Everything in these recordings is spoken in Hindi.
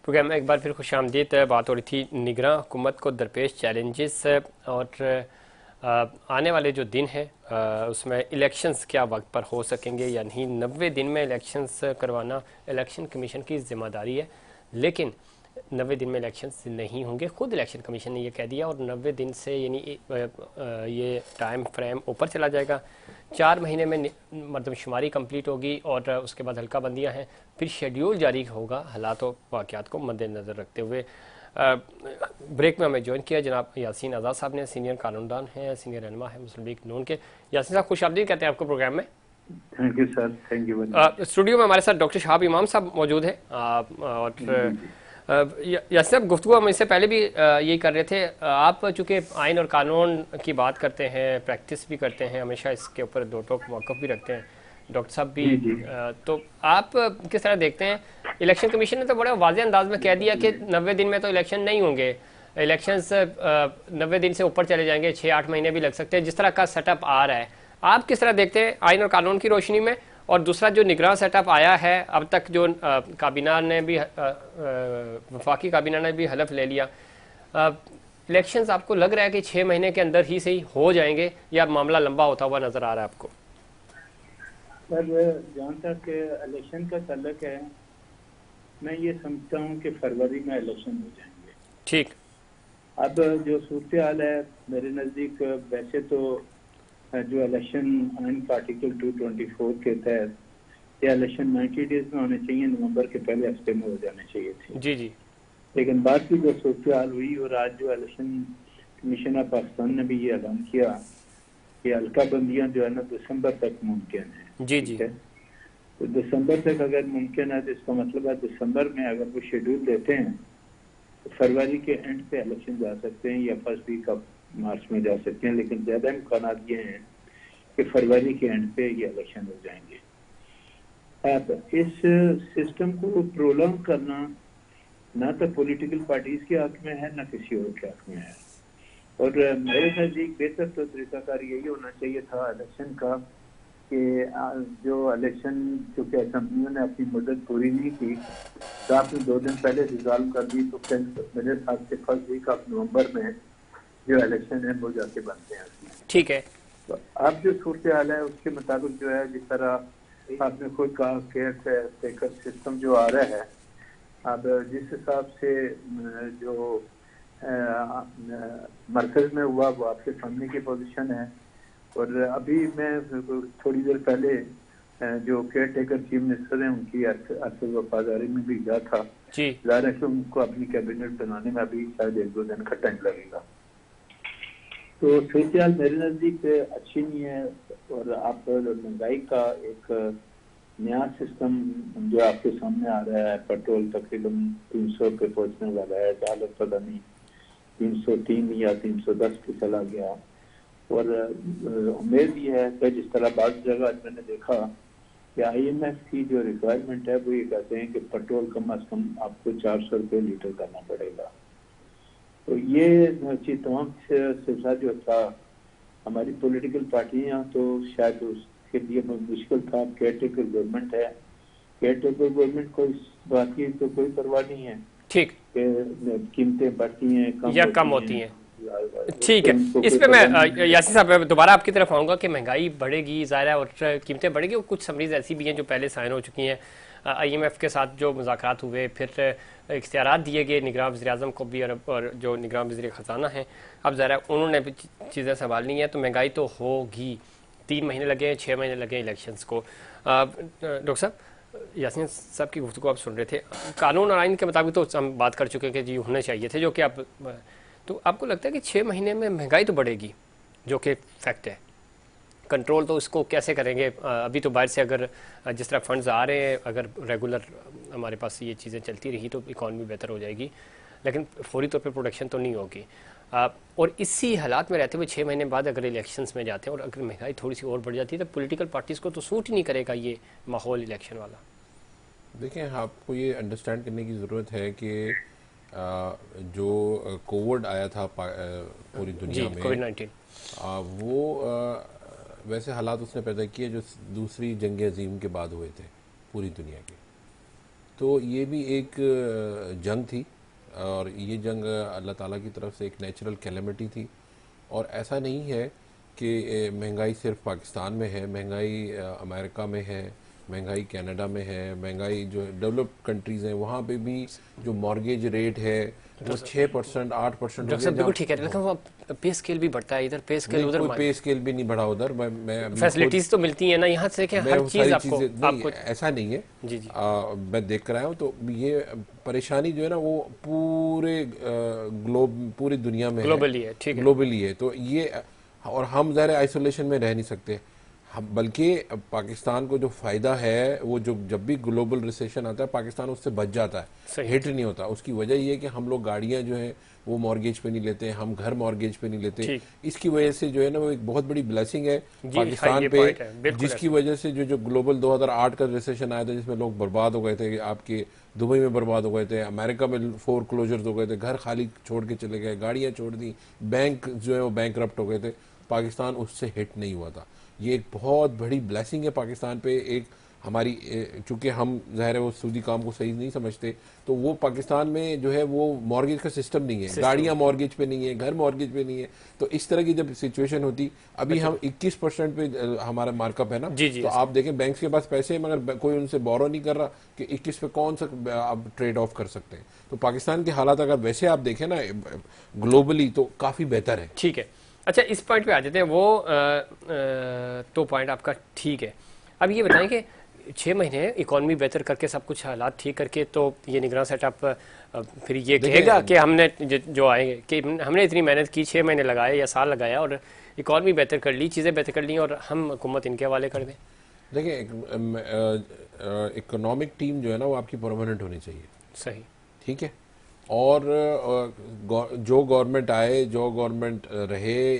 प्रोग्राम में एक बार फिर खुशामदीद। बात हो रही थी निगरां हुकूमत को दरपेश चैलेंजेस और आने वाले जो दिन हैं उसमें इलेक्शंस क्या वक्त पर हो सकेंगे या नहीं। 90 दिन में इलेक्शंस करवाना इलेक्शन कमीशन की जिम्मेदारी है, लेकिन 90 दिन में इलेक्शंस नहीं होंगे। खुद इलेक्शन कमीशन ने ये कह दिया और 90 दिन से यानी ये टाइम फ्रेम ऊपर चला जाएगा। 4 महीने में मरदमशुमारी कंप्लीट होगी और उसके बाद हल्का बंदियाँ हैं, फिर शेड्यूल जारी होगा हालात व वाक़यात को मद्देनज़र रखते हुए। ब्रेक में हमें ज्वाइन किया जनाब यासीन आज़ाद साहब ने, सीनियर कानूनदान हैं, सीनियर रहनुमा है मुस्लिम लीग नून के। यासीन साहब खुशामदीद कहते हैं आपको प्रोग्राम में। Thank you sir, thank you. Studio में हमारे साथ डॉक्टर शहाब इमाम साहब मौजूद हैं और यासीन साहब गुफ्तगू हम इससे पहले भी यही कर रहे थे। आप चूँकि आइन और कानून की बात करते हैं, प्रैक्टिस भी करते हैं, हमेशा इसके ऊपर दो टोक मौक़िफ़ भी रखते हैं, डॉक्टर साहब भी। तो आप किस तरह देखते हैं? इलेक्शन कमीशन ने तो बड़े वाज़ेह अंदाज में कह दिया कि 90 दिन में तो इलेक्शन नहीं होंगे, इलेक्शंस 90 दिन से ऊपर चले जाएंगे, 6-8 महीने भी लग सकते हैं, जिस तरह का सेटअप आ रहा है। आप किस तरह देखते हैं आइन और कानून की रोशनी में? और दूसरा जो निगरान सेटअप आया है अब तक, जो काबीना ने भी वफाकी काबीना ने भी हलफ ले लिया, इलेक्शंस आपको लग रहा है कि 6 महीने के अंदर ही सही हो जाएंगे या मामला लंबा होता हुआ नजर आ रहा है आपको? सर, जहाँ तक इलेक्शन का तल्लक है, मैं ये समझता हूँ कि फरवरी में इलेक्शन हो जाएंगे। ठीक। अब जो सूरत हाल है मेरे नज़दीक, वैसे तो जो इलेक्शन आइन का आर्टिकल 224 के तहत ये इलेक्शन 90 डेज में होने चाहिए, नवंबर के पहले हफ्ते में हो जाने चाहिए थे। जी जी। लेकिन बाद की जो सूरत हाल हुई और आज जो इलेक्शन कमीशन ऑफ पाकिस्तान ने भी ये ऐलान किया कि हल्का बंदियाँ जो है ना दिसंबर तक मुमकिन है। जी जी। तो दिसंबर तक अगर मुमकिन है तो इसका मतलब है दिसंबर में अगर वो शेड्यूल देते हैं तो फरवरी के एंड पे इलेक्शन जा सकते हैं या फर्स्ट वीक ऑफ मार्च में जा सकते हैं, लेकिन ज्यादा इम्कान ये हैं कि फरवरी के एंड पे ये इलेक्शन हो जाएंगे। अब इस सिस्टम को प्रोलॉन्ग करना ना तो पॉलिटिकल पार्टीज के हक में है ना किसी और के हक में है, और मेरे नजदीक बेहतर तो तरीकाकार यही होना चाहिए था इलेक्शन का कि जो इलेक्शन, चूँकि असम्बलियों ने अपनी मुद्दत पूरी नहीं की तो आपने 2 दिन पहले रिजॉल्व कर दी, तो फिर मेरे हिसाब से फर्स्ट वीक ऑफ नवंबर में जो इलेक्शन है वो जाके बनते हैं। ठीक है। तो अब जो सूरत हाल है उसके मुताबिक जो है, जिस तरह आपने खुद कहा केयर टेकर सिस्टम जो आ रहा है, अब जिस हिसाब से जो मरकज में हुआ वो आपके सामने की पोजीशन है। और अभी मैं थोड़ी देर पहले जो केयर टेकर चीफ मिनिस्टर हैं उनकी अरसद वफादारी में भी गया था। ज़ाहिर है कि उनको अपनी कैबिनेट बनाने में अभी शायद 1-2 दिन का टाइम लगेगा। तो सूरत मेरे नज़दीक अच्छी नहीं है। और आप महंगाई का एक नया सिस्टम जो आपके सामने आ रहा है, पेट्रोल तकरीबन 300 पे पहुंचने वाला है, डॉलर पता नहीं 303 या 310 पे चला गया। और उम्मीद ये है कि जिस तरह बात जगह मैंने देखा कि IMF की जो रिक्वायरमेंट है वो ये कहते हैं कि पेट्रोल कम अज कम आपको 400 रुपये लीटर करना पड़ेगा। तो ये चीज तमाम सिलसिला जो था हमारी पॉलिटिकल पार्टियां तो शायद उसके लिए मुश्किल था। केयर टेकर गवर्नमेंट है, केयर टेकर गवर्नमेंट को इस बात की तो कोई परवाह नहीं है ठीक कीमतें बढ़ती हैं या कम होती हैं। ठीक है, इस पे मैं यासीन साहब दोबारा आपकी तरफ आऊँगा कि महंगाई बढ़ेगी ज़ाहिर है और कीमतें बढ़ेगी, और कुछ समरीज ऐसी भी हैं जो पहले साइन हो चुकी हैं। IMF के साथ जो मुज़ाकरात हुए, फिर इख्तियारात दिए गए निगरान वज़ीर-ए-आज़म को भी, और जो निगरान वज़ीर ख़ज़ाना हैं अब ज़रा उन्होंने भी चीज़ें संभालनी है, तो महंगाई तो होगी। 3 महीने लगे, 6 महीने लगे इलेक्शंस को। डॉक्टर साहब, यासीन साहब की गुफ्तगू आप सुन रहे थे, कानून और आइन के मुताबिक तो हम बात कर चुके हैं कि जी होने चाहिए थे, जो कि आप, तो आपको लगता है कि 6 महीने में महंगाई तो बढ़ेगी, जो कि फैक्ट है, कंट्रोल तो इसको कैसे करेंगे? अभी तो बाहर से अगर जिस तरह फंड्स आ रहे हैं, अगर रेगुलर हमारे पास ये चीज़ें चलती रही तो इकॉनमी बेहतर हो जाएगी, लेकिन फौरी तौर पे प्रोडक्शन तो नहीं होगी। और इसी हालात में रहते हुए 6 महीने बाद अगर इलेक्शंस में जाते हैं और अगर महंगाई थोड़ी सी और बढ़ जाती है तो पॉलिटिकल पार्टीज़ को तो सूट ही नहीं करेगा ये माहौल इलेक्शन वाला। देखें, आपको ये अंडरस्टैंड करने की ज़रूरत है कि जो कोविड आया था पूरी दुनिया में, कोविड-19, वो वैसे हालात उसने पैदा किए जो दूसरी जंग अजीम के बाद हुए थे पूरी दुनिया के। तो ये भी एक जंग थी, और ये जंग अल्लाह ताला की तरफ से एक नेचुरल कैलेमिटी थी। और ऐसा नहीं है कि महंगाई सिर्फ पाकिस्तान में है, महंगाई अमेरिका में है, महंगाई कनाडा में है, महंगाई जो डेवलप्ड कंट्रीज़ हैं वहाँ पे भी जो मॉर्गेज रेट है वो 6% 8% हो गया। बिल्कुल ठीक है, लेकिन वो पे स्केल भी बढ़ता है, इधर पे स्केल उधर कोई पे स्केल भी नहीं बढ़ा उधर। मैं फैसिलिटीज तो मिलती है ना यहाँ से कि हर चीज आपको ऐसा नहीं है जी जी मैं देख कर आया हूँ। तो ये परेशानी जो है ना वो पूरे पूरी दुनिया में ग्लोबली है, ठीक है, ग्लोबली है। तो ये और हम ज़रा आइसोलेशन में रह नहीं सकते हम, बल्कि पाकिस्तान को जो फ़ायदा है वो जो जब भी ग्लोबल रिसेशन आता है पाकिस्तान उससे बच जाता है, हिट नहीं होता। उसकी वजह ये है कि हम लोग गाड़ियाँ जो हैं वो मॉर्गेज पे नहीं लेते, हम घर मॉर्गेज पे नहीं लेते। इसकी वजह से जो है ना वो एक बहुत बड़ी ब्लेसिंग है पाकिस्तान पे, जिसकी वजह से जो ग्लोबल 2008 का रिसेशन आया था जिसमें लोग बर्बाद हो गए थे, आपके दुबई में बर्बाद हो गए थे, अमेरिका में फोर क्लोजर्स हो गए थे, घर खाली छोड़ के चले गए, गाड़ियाँ छोड़ दी, बैंक जो है वो बैंकरप्ट हो गए थे। पाकिस्तान उससे हिट नहीं हुआ था। ये एक बहुत बड़ी ब्लेसिंग है पाकिस्तान पे। एक हमारी चूंकि हम ज़ाहिर है वो सूदी काम को सही नहीं समझते, तो वो पाकिस्तान में जो है वो मॉर्गेज का सिस्टम नहीं है, गाड़ियाँ मॉर्गेज पे नहीं है, घर मॉर्गेज पे नहीं है। तो इस तरह की जब सिचुएशन होती, अभी हम 21% पे हमारा मार्कअप है ना, तो आप देखें बैंक्स के पास पैसे है मगर कोई उनसे बोरो नहीं कर रहा कि 21 पे कौन सा आप ट्रेड ऑफ कर सकते हैं। तो पाकिस्तान के हालात अगर वैसे आप देखें ना ग्लोबली तो काफ़ी बेहतर है। ठीक है, अच्छा इस पॉइंट पे आ जाते हैं। वो तो पॉइंट आपका ठीक है। अब ये बताएं कि 6 महीने इकॉनमी बेहतर करके सब कुछ हालात ठीक करके तो ये निगरान सेटअप फिर ये कहेगा कि हमने जो आएंगे कि हमने इतनी मेहनत की, 6 महीने लगाए या साल लगाया और इकॉनमी बेहतर कर ली, चीज़ें बेहतर कर ली और हम हुकूमत इनके हवाले कर दें। देखिए इकोनॉमिक टीम जो है ना वो आपकी परमानेंट होनी चाहिए, सही, ठीक है। और जो गवर्नमेंट आए, जो गवर्नमेंट रहे,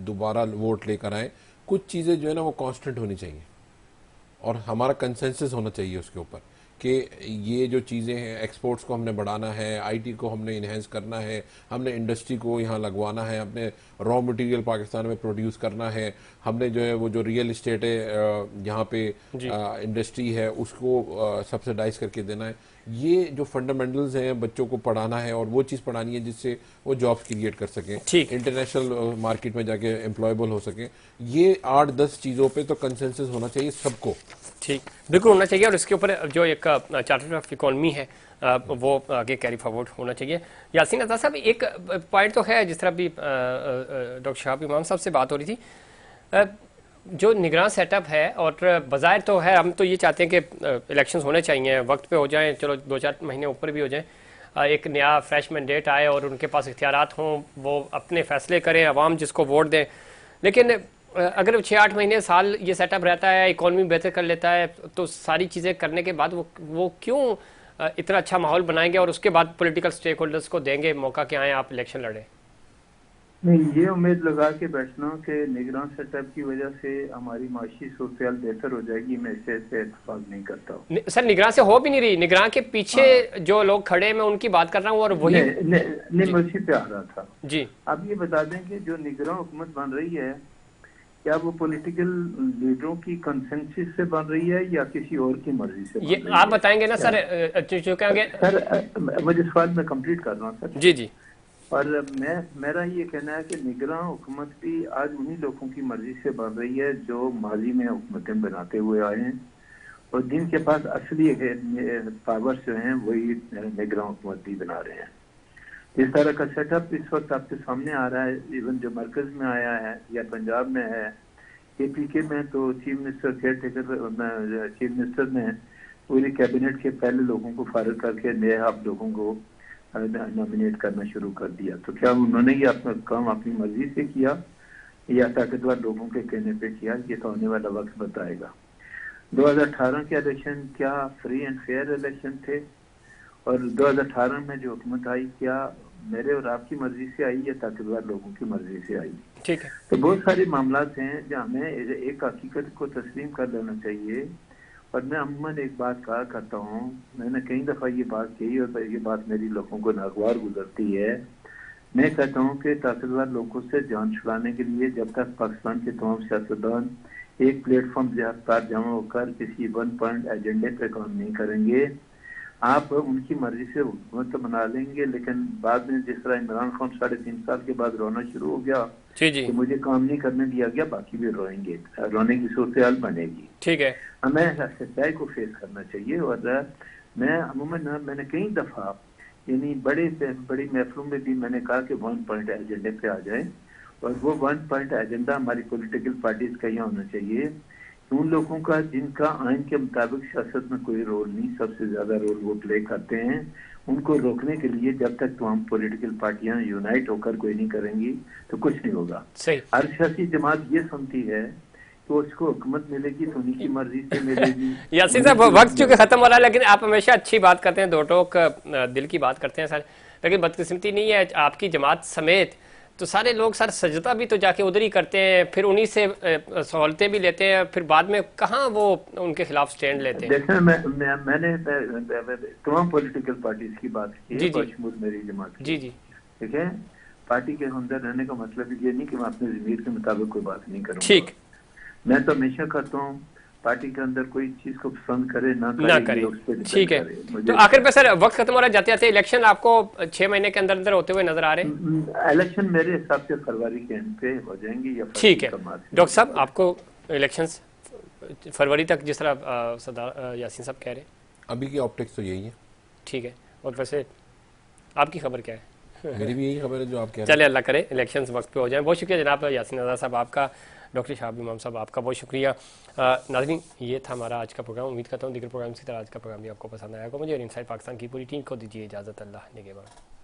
दोबारा वोट लेकर आए, कुछ चीज़ें जो है ना वो कांस्टेंट होनी चाहिए और हमारा कंसेंसस होना चाहिए उसके ऊपर कि ये जो चीज़ें हैं, एक्सपोर्ट्स को हमने बढ़ाना है, आईटी को हमने इन्हेंस करना है, हमने इंडस्ट्री को यहाँ लगवाना है, अपने रॉ मटेरियल पाकिस्तान में प्रोड्यूस करना है, हमने जो है वो जो रियल इस्टेट है यहाँ पे इंडस्ट्री है उसको सब्सिडाइज करके देना है। ये जो फंडामेंटल्स हैं बच्चों को पढ़ाना है और वो चीज़ पढ़ानी है जिससे वो जॉब्स क्रिएट कर सकें, इंटरनेशनल मार्केट में जाके एम्प्लॉयबल हो सकें। ये 8-10 चीज़ों पे तो कंसेंसस होना चाहिए सबको। ठीक, बिल्कुल होना चाहिए। और इसके ऊपर जो एक चार्टर ऑफ इकोनॉमी है वो आगे कैरी फॉरवर्ड होना चाहिए। यासीन अता साहब, एक पॉइंट तो है, जिस तरह भी डॉक्टर शहाब इमाम साहब से बात हो रही थी, जो निगरान सेटअप है और बाज़ाहिर तो है, हम तो ये चाहते हैं कि इलेक्शंस होने चाहिए, वक्त पे हो जाएं, चलो 2-4 महीने ऊपर भी हो जाएं, एक नया फ्रेश मैंडेट आए और उनके पास इख्तियारात हों, वो अपने फैसले करें, अवाम जिसको वोट दें। लेकिन अगर 6-8 महीने साल ये सेटअप रहता है, इकॉनमी बेहतर कर लेता है, तो सारी चीज़ें करने के बाद वो क्यों इतना अच्छा माहौल बनाएंगे और उसके बाद पॉलिटिकल स्टेक होल्डर्स को देंगे मौका कि आए आप इलेक्शन लड़ें? नहीं, ये उम्मीद लगा के बैठना कि निगरान सेटअप की वजह से हमारी माशी सूरत बेहतर हो जाएगी, मैं इससे इत्तेफाक नहीं करता हूँ। सर निगरान से हो भी नहीं रही, निगरान के पीछे जो लोग खड़े हैं मैं उनकी बात कर रहा हूँ और वही नहीं मैं उसी पे आ रहा था जी। आप ये बता दें कि जो निगरान हुकूमत बन रही है क्या वो पॉलिटिकल लीडरों की कंसेंसस से बन रही है या किसी और की मर्जी से? ये आप बताएंगे ना सर, जो कहेंगे सर। मुझे सवाल मैं कंप्लीट कर रहा हूँ सर। जी जी। और मेरा ये कहना है कि निगरान हुकूमत भी आज उन्हीं लोगों की मर्जी से बन रही है जो माजी में हुकूमतें बनाते हुए आए हैं और जिनके पास असली पावर जो हैं वही निगरान हुकूमत भी बना रहे हैं। इस तरह का सेटअप इस वक्त आपके सामने आ रहा है, इवन जो मरकज में आया है या पंजाब में है, APK में तो chief minister care taker chief minister ने पूरी कैबिनेट के पहले लोगों को फारिग करके नए आप लोगों को नॉमिनेट करना शुरू कर दिया। तो क्या उन्होंने ये अपना काम अपनी मर्जी से किया या ताकतवर लोगों के कहने पे किया? ये तो आने वाला वक्त बताएगा। 2018 के इलेक्शन क्या फ्री एंड फेयर इलेक्शन थे? और 2018 में जो हुकूमत आई क्या मेरे और आपकी मर्जी से आई या ताकतवर लोगों की मर्जी से आई? ठीक है। तो बहुत सारे मामला हैं जहाँ हमें एक हकीकत को तस्लीम कर लेना चाहिए। और मैं अमूमन एक बात कहा करता हूँ, मैंने कई दफ़ा ये बात कही और ये बात मेरी लोगों को नागवार गुजरती है। मैं कहता हूँ कि ताकतवर लोगों से जान छुड़ाने के लिए जब तक पाकिस्तान के तमाम सियासतदान एक प्लेटफॉर्म पर जमा होकर किसी 1 पॉइंट एजेंडे पे काम नहीं करेंगे आप उनकी मर्जी से हुकूमत तो बना लेंगे, लेकिन बाद में जिस तरह इमरान खान 3.5 साल के बाद रोना शुरू हो गया जी कि मुझे काम नहीं करने दिया गया, बाकी भी रोएंगे, रोने की सूरत बनेगी। ठीक है, हमें सच्चाई को फेस करना चाहिए। और मैं अमूमन मैंने कई दफा यानी बड़ी महफिलों में भी मैंने कहा कि 1 पॉइंट एजेंडे पे आ जाए, और वो 1 पॉइंट एजेंडा हमारी पॉलिटिकल पार्टीज का यहाँ होना चाहिए, उन लोगों का जिनका आइन के मुताबिक सियासत में कोई रोल नहीं, सबसे ज्यादा रोल वो प्ले करते हैं, उनको रोकने के लिए जब तक तमाम पॉलिटिकल पार्टियां यूनाइट होकर कोई नहीं करेंगी तो कुछ नहीं होगा। सही। हर सियासी जमात ये समझती है तो उसको हुकूमत मिलेगी तो उन्हीं की मर्जी से मिलेगी। यासीन साहब, वक्त चूंकि खत्म हो रहा है, लेकिन आप हमेशा अच्छी बात करते हैं, दो टोक दिल की बात करते हैं सर, लेकिन बदकिस्मती नहीं है आपकी जमात समेत तो सारे लोग सर सजदा भी तो जाके उधर ही करते हैं, फिर उन्हीं से सहूलतें भी लेते हैं, फिर बाद में कहाँ वो उनके खिलाफ स्टैंड लेते हैं। देखिए मैंने तमाम पॉलिटिकल पार्टीज की बात की है, बशमूल मेरी जमात की। जी ठीक है, पार्टी के अंदर रहने का मतलब ये नहीं कि मैं अपने ज़मीर के मुताबिक कोई बात नहीं करूँगा। ठीक, मैं तो हमेशा करता हूँ पार्टी के अंदर कोई चीज को पसंद करे ना करे। ठीक है, तो आखिर पे सर वक्त खत्म हो रहा है, जाते जाते इलेक्शन आपको 6 महीने के अंदर अंदर होते हुए नजर आ रहे हैं? इलेक्शन मेरे हिसाब से फरवरी के एंड पे हो जाएंगे या ठीक है डॉक्टर साहब, आपको इलेक्शंस फरवरी तक जिस तरह सरदार यासीन साहब कह रहे हैं, अभी की ऑप्टिक्स तो यही है। ठीक है, और वैसे आपकी खबर क्या है? मेरी भी यही खबर है जो आप कह रहे हैं। चले अल्लाह करे इलेक्शंस वक्त पे हो जाए। बहुत शुक्रिया जनाब यासीन रज़ा साहब आपका, डॉक्टर शाहब इमाम साहब आपका बहुत शुक्रिया। नाज़रीन, ये था हमारा आज का प्रोग्राम। उम्मीद करता हूँ दीगर प्रोग्राम की तरह आज का प्रोग्राम भी आपको पसंद आया होगा। मुझे और इनसाइड पाकिस्तान की पूरी टीम को दीजिए इजाज़त। अल्लाह निगहबान।